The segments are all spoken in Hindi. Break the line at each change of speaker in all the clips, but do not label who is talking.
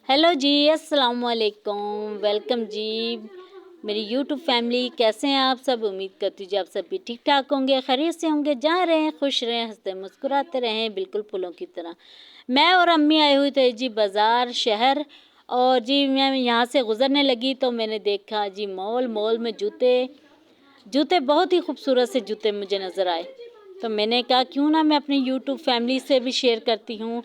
हेलो जी, अस्सलाम वालेकुम। वेलकम जी मेरी यूट्यूब फैमिली। कैसे हैं आप सब? उम्मीद करती हूँ जी आप सब भी ठीक ठाक होंगे, खैरियत से होंगे, जहाँ रहें खुश रहें, हंसते मुस्कुराते रहें, बिल्कुल फूलों की तरह। मैं और अम्मी आए हुए थे जी बाज़ार शहर, और जी मैं यहाँ से गुज़रने लगी तो मैंने देखा जी मॉल में जूते बहुत ही खूबसूरत से जूते मुझे नज़र आए। तो मैंने कहा क्यों ना मैं अपनी यूट्यूब फैमिली से भी शेयर करती हूँ।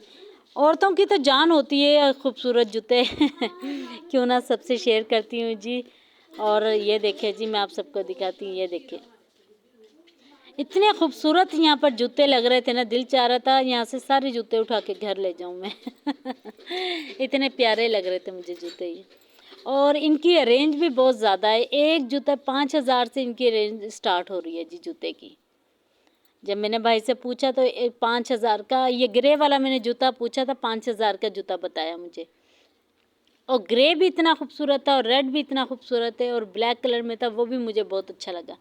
औरतों की तो जान होती है खूबसूरत जूते क्यों ना सबसे शेयर करती हूँ जी। और ये देखिए जी, मैं आप सबको दिखाती हूँ, ये देखिए इतने खूबसूरत यहाँ पर जूते लग रहे थे ना, दिल चाह रहा था यहाँ से सारे जूते उठा के घर ले जाऊँ मैं इतने प्यारे लग रहे थे मुझे जूते ये। और इनकी रेंज भी बहुत ज़्यादा है, एक जूता 5,000 से इनकी रेंज स्टार्ट हो रही है जी जूते की। जब मैंने भाई से पूछा तो 5,000 का, ये ग्रे वाला मैंने जूता पूछा था, 5,000 का जूता बताया मुझे। और ग्रे भी इतना खूबसूरत था और रेड भी इतना खूबसूरत है और ब्लैक कलर में था, वो भी मुझे बहुत अच्छा लगा।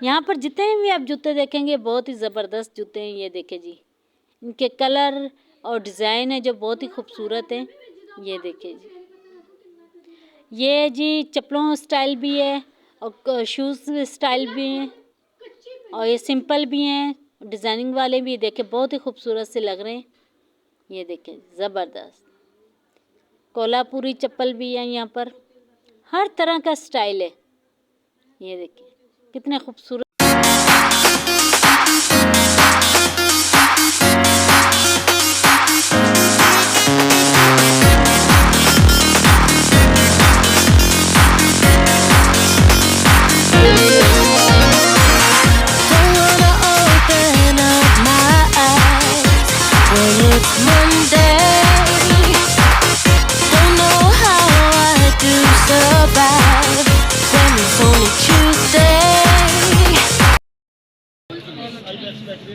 यहाँ पर जितने भी आप जूते देखेंगे बहुत ही ज़बरदस्त जूते हैं। ये देखे जी, इनके कलर और डिज़ाइन है जो बहुत ही खूबसूरत है। ये देखे जी, ये जी चप्पलों स्टाइल भी है और शूज़ स्टाइल भी है, और ये सिंपल भी हैं, डिज़ाइनिंग वाले भी। देखे बहुत ही खूबसूरत से लग रहे हैं। ये देखें ज़बरदस्त कोल्हापुरी चप्पल भी है यहाँ पर, हर तरह का स्टाइल है। ये देखें कितने खूबसूरत।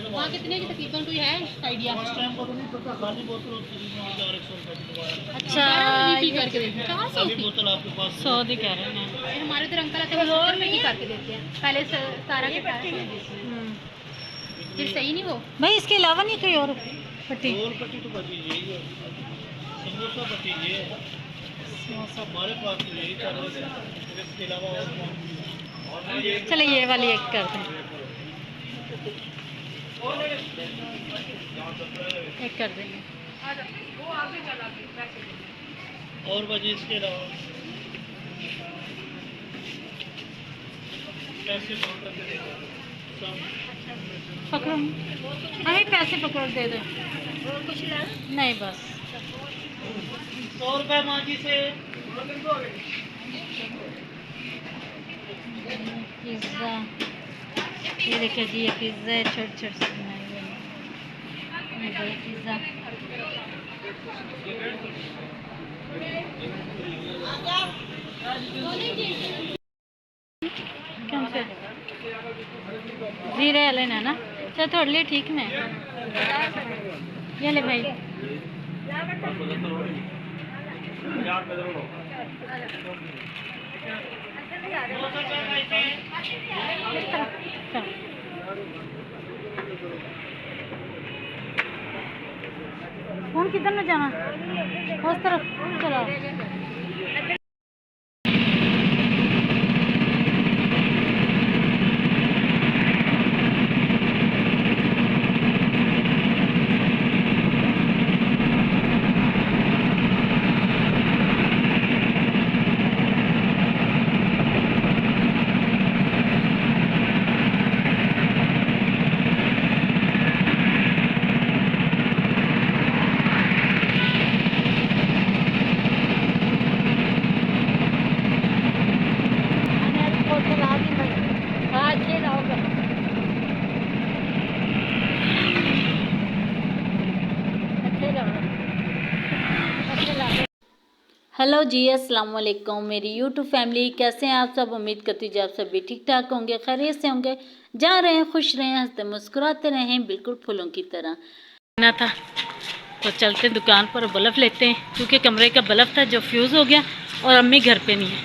वहाँ कितने की तकरीबन कोई है आइडिया?
अच्छा,
करके देखिए 400 की
बोतल आपके पास
100 दी कह रहे हैं।
हमारे तो अंकल आते हैं 70 में की करके देते हैं, पहले सारा के सारा देते हैं। फिर सही नहीं वो
भाई, इसके अलावा नहीं कोई और पट्टी?
और पट्टी तो बची यही है, समोसा बची ये है, हमारे पास तो यही चल रहा है, इसके अलावा और
चले ये वाली एक कर दें, एक कर देंगे।
और बची इसके अलावा पैसे
पकड़ो, हमें पैसे पकड़ो, दे दो।
और कुछ लेना
नहीं बस
100 रुपये माजी से।
पिज़्ज़ा, ये देखिए जी, ये पिज़्ज़ा है, छोटे छोटे से बनाए हुए हैं, ये बड़े पिज़्ज़ा। क्यों से जीरे लेना ना, चल थोड़े लिए ठीक ने, ये ले भाई। फोन किधर न जाना, उस तरफ चलो। हेलो जी, अस्सलाम वालेकुम मेरी यूट्यूब फैमिली। कैसे हैं आप सब? उम्मीद करती हूँ आप सब भी ठीक ठाक होंगे, खैरियत से होंगे, जहाँ रहें खुश रहें, हंसते मुस्कुराते रहें, बिल्कुल फूलों की तरह ना था। तो चलते हैं दुकान पर, बल्ब लेते हैं, क्योंकि कमरे का बल्ब था जो फ्यूज़ हो गया और अम्मी घर पे नहीं है।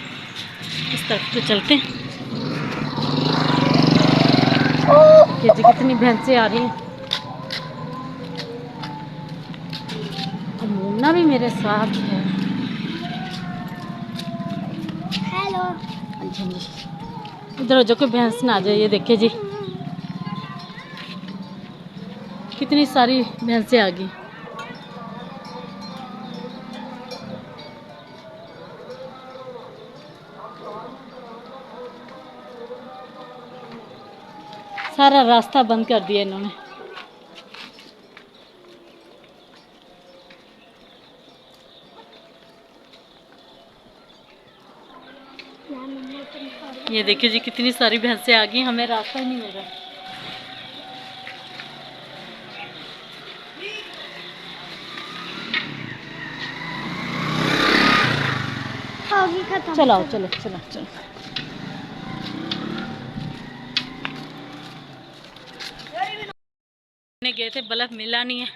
इस तरफ तो चलते हैं। ये जी कितनी भैंसें आ रही हैं, और मुन्ना भी मेरे साथ है।
हेलो।
हाँ जी हाँ जी, इधर हो जो कोई भैंस ना आ जाए। ये देखिए जी कितनी सारी भैंसें आ गई। सारा रास्ता बंद कर दिया इन्होंने। ये देखिए जी कितनी सारी भैंसें आ गई, हमें रास्ता ही नहीं मिल रहा।
होगी खत्म।
चलो चलो चलो चलो। ने गए थे, बल्ब मिला नहीं है,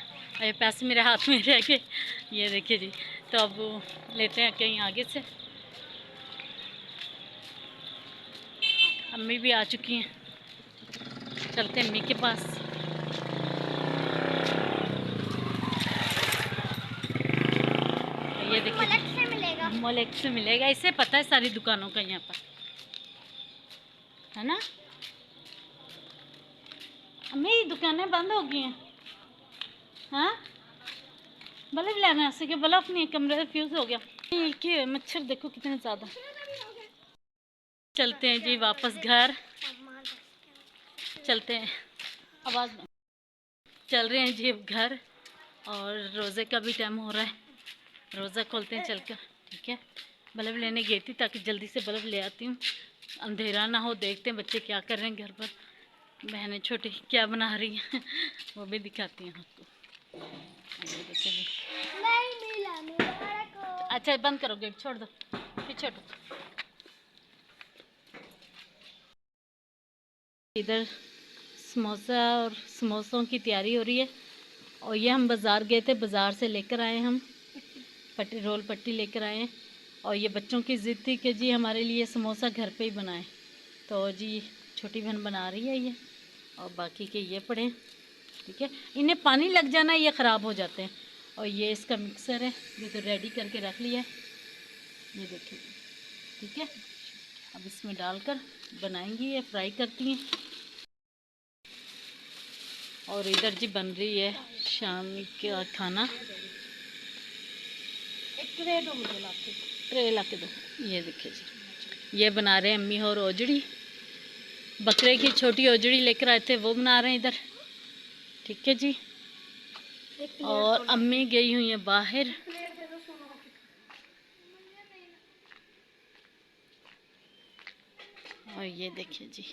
ये पैसे मेरे हाथ में रह गए। ये देखिए जी, तो अब लेते हैं कहीं आगे से। अम्मी भी आ चुकी हैं, चलते हैं अम्मी के पास। ये देखिए
मलक से मिलेगा।
मोलेक्स से मिलेगा, इसे पता है सारी दुकानों का यहाँ पर, है ना। अम्मी दुकानें बंद हो गई हैं। हाँ बल्ब लेना है, कि बल्ब नहीं, कमरे में फ्यूज हो गया। ये मच्छर देखो कितने ज़्यादा। चलते हैं जी वापस घर, चलते हैं, आवाज़ में चल रहे हैं जी अब घर। और रोज़े का भी टाइम हो रहा है, रोज़ा खोलते हैं चलकर। ठीक है, बल्ब लेने गई थी ताकि जल्दी से बल्ब ले आती हूँ, अंधेरा ना हो। देखते हैं बच्चे क्या कर रहे हैं घर पर, बहनें छोटी क्या बना रही हैं वो भी दिखाती हैं आपको। ये देखिए जी। अच्छा बंद करो, गेट छोड़ दो, पीछे हटो। इधर समोसा और समोसों की तैयारी हो रही है। और ये हम बाज़ार गए थे, बाज़ार से लेकर आए हम पट्टी, रोल पट्टी लेकर आए हैं। और ये बच्चों की ज़िद थी कि जी हमारे लिए समोसा घर पे ही बनाएं, तो जी छोटी बहन बना रही है ये, और बाकी के ये पड़े। ठीक है, इन्हें पानी लग जाना, ये ख़राब हो जाते हैं। और ये इसका मिक्सर है, ये तो रेडी करके रख लिया है, ये देखिए। ठीक है, अब इसमें डालकर बनाएंगी, ये फ्राई करती हैं। और इधर जी बन रही है शाम का खाना। ट्रे ला के दो। ये देखिए जी, ये बना रहे हैं अम्मी और ओजड़ी, बकरे की छोटी ओजड़ी लेकर आए थे, वो बना रहे हैं इधर। ठीक है जी, और अम्मी गई हुई है बाहर। और ये देखिए जी।